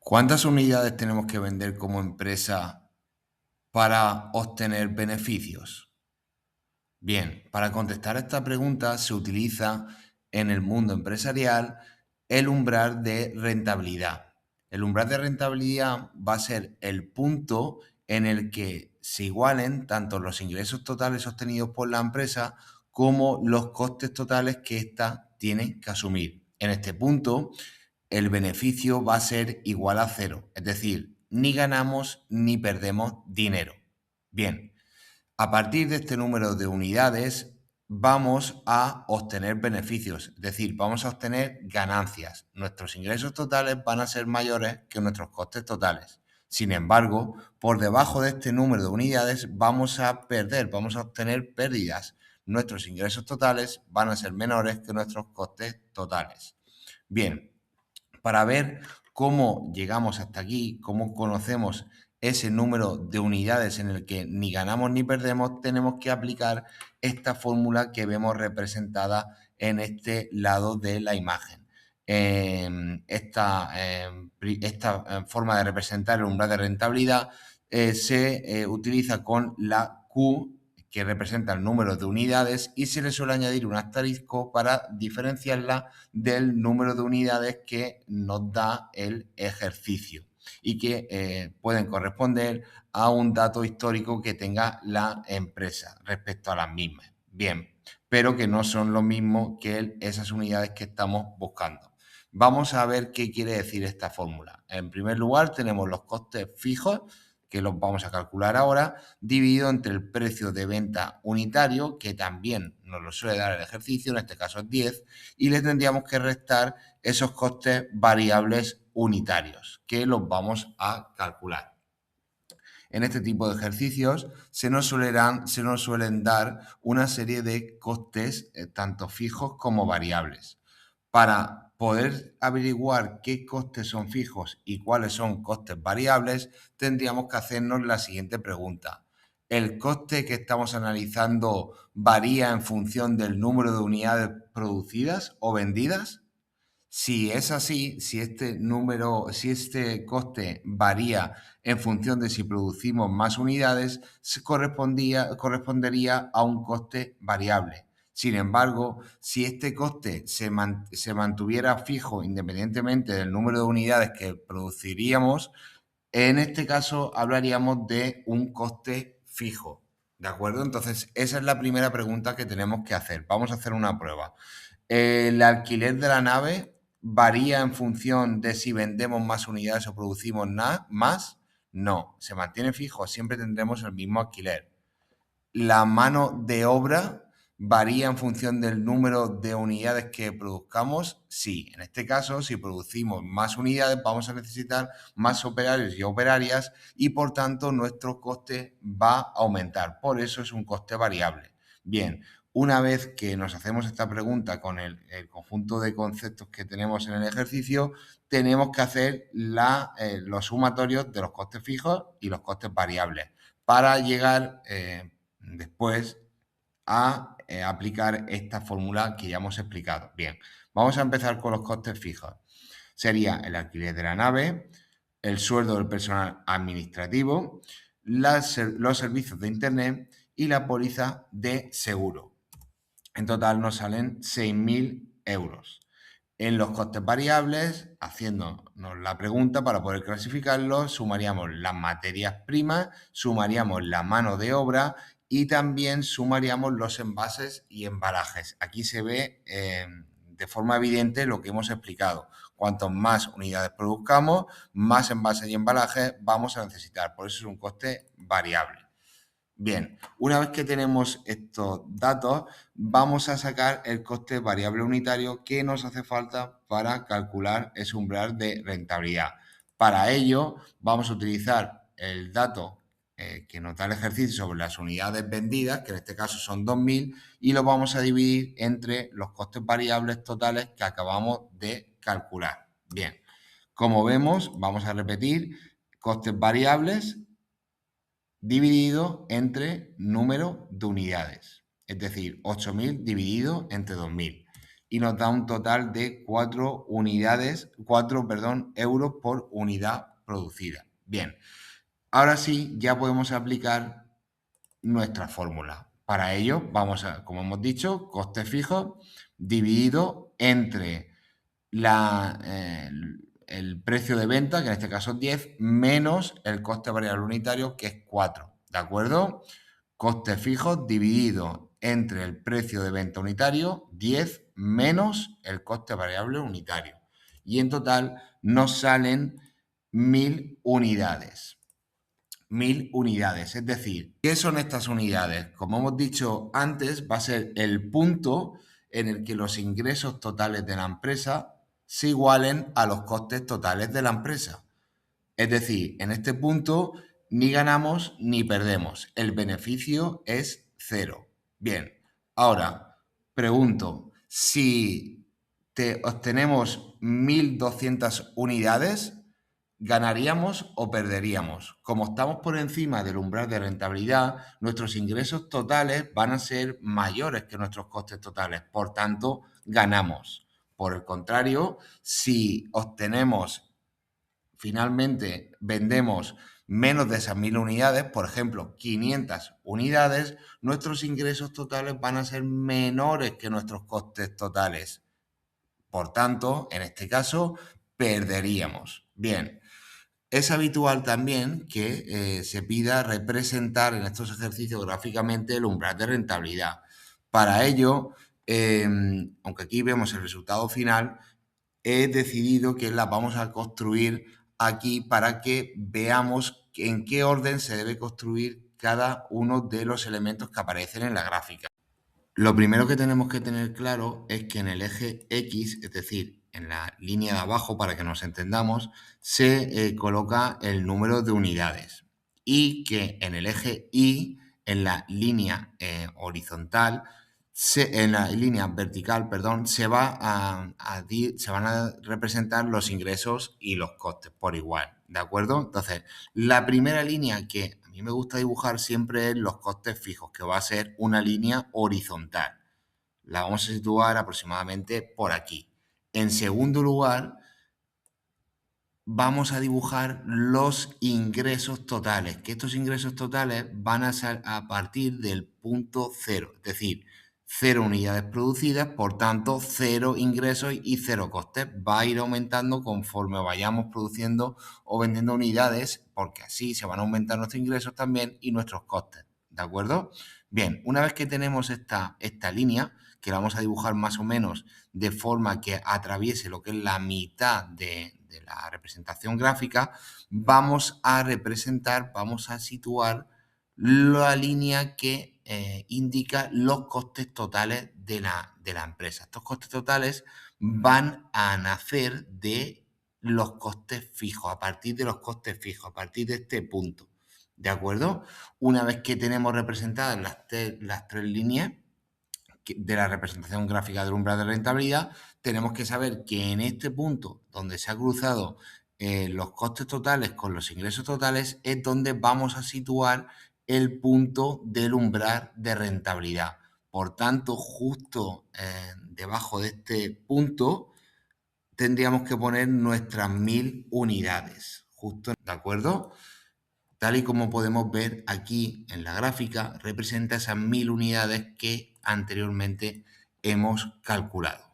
¿Cuántas unidades tenemos que vender como empresa para obtener beneficios? Bien, para contestar esta pregunta se utiliza en el mundo empresarial el umbral de rentabilidad. El umbral de rentabilidad va a ser el punto en el que se igualen tanto los ingresos totales obtenidos por la empresa como los costes totales que ésta tiene que asumir. En este punto, el beneficio va a ser igual a cero, es decir, ni ganamos ni perdemos dinero. Bien, a partir de este número de unidades vamos a obtener beneficios, es decir, vamos a obtener ganancias. Nuestros ingresos totales van a ser mayores que nuestros costes totales. Sin embargo, por debajo de este número de unidades vamos a perder, vamos a obtener pérdidas. Nuestros ingresos totales van a ser menores que nuestros costes totales. Bien, para ver cómo llegamos hasta aquí, cómo conocemos ese número de unidades en el que ni ganamos ni perdemos, tenemos que aplicar esta fórmula que vemos representada en este lado de la imagen. Esta forma de representar el umbral de rentabilidad se utiliza con la Q, que representa el número de unidades, y se le suele añadir un asterisco para diferenciarla del número de unidades que nos da el ejercicio y que pueden corresponder a un dato histórico que tenga la empresa respecto a las mismas. Bien, pero que no son lo mismo que esas unidades que estamos buscando. Vamos a ver qué quiere decir esta fórmula. En primer lugar, tenemos los costes fijos, que los vamos a calcular ahora, dividido entre el precio de venta unitario, que también nos lo suele dar el ejercicio, en este caso es 10, y le tendríamos que restar esos costes variables unitarios, que los vamos a calcular. En este tipo de ejercicios se nos suelen dar una serie de costes tanto fijos como variables. Para poder averiguar qué costes son fijos y cuáles son costes variables, tendríamos que hacernos la siguiente pregunta. ¿El coste que estamos analizando varía en función del número de unidades producidas o vendidas? Si es así, si este coste varía en función de si producimos más unidades, correspondería a un coste variable. Sin embargo, si este coste se mantuviera fijo independientemente del número de unidades que produciríamos, en este caso hablaríamos de un coste fijo. ¿De acuerdo? Entonces, esa es la primera pregunta que tenemos que hacer. Vamos a hacer una prueba. ¿El alquiler de la nave varía en función de si vendemos más unidades o producimos más? No, se mantiene fijo, siempre tendremos el mismo alquiler. ¿La mano de obra varía en función del número de unidades que produzcamos? Sí, en este caso, si producimos más unidades, vamos a necesitar más operarios y operarias y por tanto nuestro coste va a aumentar. Por eso es un coste variable. Bien, una vez que nos hacemos esta pregunta con el conjunto de conceptos que tenemos en el ejercicio, tenemos que hacer los sumatorios de los costes fijos y los costes variables para llegar después a aplicar esta fórmula que ya hemos explicado. Bien, vamos a empezar con los costes fijos. Sería el alquiler de la nave, el sueldo del personal administrativo, los servicios de Internet y la póliza de seguro. En total nos salen 6.000 euros. En los costes variables, haciéndonos la pregunta para poder clasificarlos, sumaríamos las materias primas, sumaríamos la mano de obra y también sumaríamos los envases y embalajes. Aquí se ve de forma evidente lo que hemos explicado. Cuanto más unidades produzcamos, más envases y embalajes vamos a necesitar. Por eso es un coste variable. Bien, una vez que tenemos estos datos, vamos a sacar el coste variable unitario que nos hace falta para calcular ese umbral de rentabilidad. Para ello, vamos a utilizar el dato que nos da el ejercicio sobre las unidades vendidas, que en este caso son 2.000, y lo vamos a dividir entre los costes variables totales que acabamos de calcular. Bien, como vemos, vamos a repetir, costes variables dividido entre número de unidades, es decir, 8.000 dividido entre 2.000. y nos da un total de 4 euros por unidad producida. Bien, ahora sí ya podemos aplicar nuestra fórmula. Para ello vamos a, como hemos dicho, coste fijo dividido entre el precio de venta, que en este caso es 10, menos el coste variable unitario, que es 4. ¿De acuerdo? Coste fijo dividido entre el precio de venta unitario, 10, menos el coste variable unitario. Y en total nos salen 1000 unidades. 1000 unidades. Es decir, ¿qué son estas unidades? Como hemos dicho antes, va a ser el punto en el que los ingresos totales de la empresa se igualen a los costes totales de la empresa. Es decir, en este punto ni ganamos ni perdemos. El beneficio es cero. Bien, ahora pregunto, si obtenemos 1200 unidades, ¿ganaríamos o perderíamos? Como estamos por encima del umbral de rentabilidad, nuestros ingresos totales van a ser mayores que nuestros costes totales. Por tanto, ganamos. Por el contrario, si finalmente vendemos menos de esas 1000 unidades, por ejemplo, 500 unidades, nuestros ingresos totales van a ser menores que nuestros costes totales. Por tanto, en este caso, perderíamos. Bien, es habitual también que se pida representar en estos ejercicios gráficamente el umbral de rentabilidad. Para ello, aunque aquí vemos el resultado final, he decidido que la vamos a construir aquí para que veamos en qué orden se debe construir cada uno de los elementos que aparecen en la gráfica. Lo primero que tenemos que tener claro es que en el eje X, es decir, en la línea de abajo, para que nos entendamos, se coloca el número de unidades y que en el eje Y, en la línea horizontal, en la línea vertical, perdón, se van a representar los ingresos y los costes por igual, ¿de acuerdo? Entonces, la primera línea que a mí me gusta dibujar siempre es los costes fijos, que va a ser una línea horizontal. La vamos a situar aproximadamente por aquí. En segundo lugar, vamos a dibujar los ingresos totales, que estos ingresos totales van a ser a partir del punto cero, es decir, 0 unidades producidas, por tanto, 0 ingresos y 0 costes. Va a ir aumentando conforme vayamos produciendo o vendiendo unidades, porque así se van a aumentar nuestros ingresos también y nuestros costes, ¿de acuerdo? Bien, una vez que tenemos esta línea, que la vamos a dibujar más o menos de forma que atraviese lo que es la mitad de la representación gráfica, vamos a situar la línea que indica los costes totales de la empresa. Estos costes totales van a nacer de los costes fijos, a partir de los costes fijos, a partir de este punto. ¿De acuerdo? Una vez que tenemos representadas las tres líneas de la representación gráfica del umbral de rentabilidad, tenemos que saber que en este punto donde se ha cruzado los costes totales con los ingresos totales es donde vamos a situar el punto del umbral de rentabilidad. Por tanto, justo debajo de este punto tendríamos que poner nuestras 1000 unidades. Justo, ¿de acuerdo? Tal y como podemos ver aquí en la gráfica, representa esas 1000 unidades que anteriormente hemos calculado.